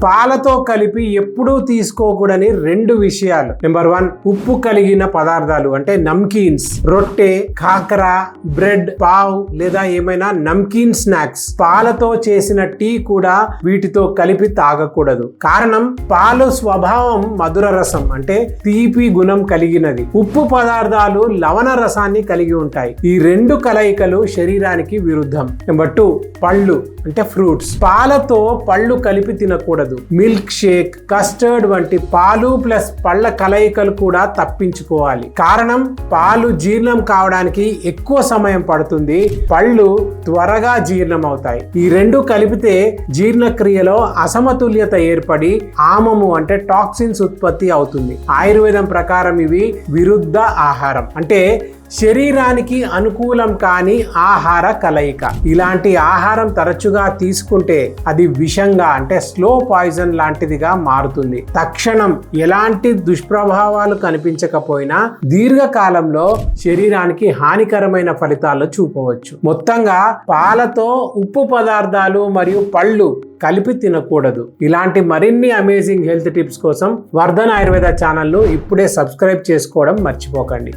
పాలతో కలిపి ఎప్పుడూ తీసుకోకూడని 2 విషయాలు. నెంబర్ 1, ఉప్పు కలిగిన పదార్థాలు అంటే నమ్కీన్స్, రొట్టె, కాకర, బ్రెడ్, పావ్ లేదా ఏమైనా నమ్కీన్ స్నాక్స్. పాలతో చేసిన టీ కూడా వీటితో కలిపి తాగకూడదు. కారణం, పాలు స్వభావం మధుర రసం అంటే తీపి గుణం కలిగినది. ఉప్పు పదార్థాలు లవణ రసాన్ని కలిగి ఉంటాయి. ఈ 2 కలయికలు శరీరానికి విరుద్ధం. నెంబర్ 2, పళ్ళు అంటే ఫ్రూట్స్. పాలతో పళ్ళు కలిపి తినకూడదు. మిల్క్ షేక్, కస్టర్డ్ వంటి పాలు ప్లస్ పళ్ళ కలయికలు కూడా తప్పించుకోవాలి. కారణం, పాలు జీర్ణం కావడానికి ఎక్కువ సమయం పడుతుంది, పళ్ళు త్వరగా జీర్ణం అవుతాయి. ఈ 2 కలిపితే జీర్ణక్రియలో అసమతుల్యత ఏర్పడి ఆమము అంటే టాక్సిన్స్ ఉత్పత్తి అవుతుంది. ఆయుర్వేదం ప్రకారం ఇవి విరుద్ధ ఆహారం అంటే శరీరానికి అనుకూలం కాని ఆహార కలయిక. ఇలాంటి ఆహారం తరచుగా తీసుకుంటే అది విషంగా అంటే స్లో పాయిజన్ లాంటిదిగా మారుతుంది. తక్షణం ఎలాంటి దుష్ప్రభావాలు కనిపించకపోయినా దీర్ఘకాలంలో శరీరానికి హానికరమైన ఫలితాలు చూపవచ్చు. మొత్తంగా పాలతో ఉప్పు పదార్థాలు మరియు పళ్ళు కలిపి తినకూడదు. ఇలాంటి మరిన్ని అమేజింగ్ హెల్త్ టిప్స్ కోసం వర్ధన్ ఆయుర్వేద ఛానల్ను ఇప్పుడే సబ్స్క్రైబ్ చేసుకోవడం మర్చిపోకండి.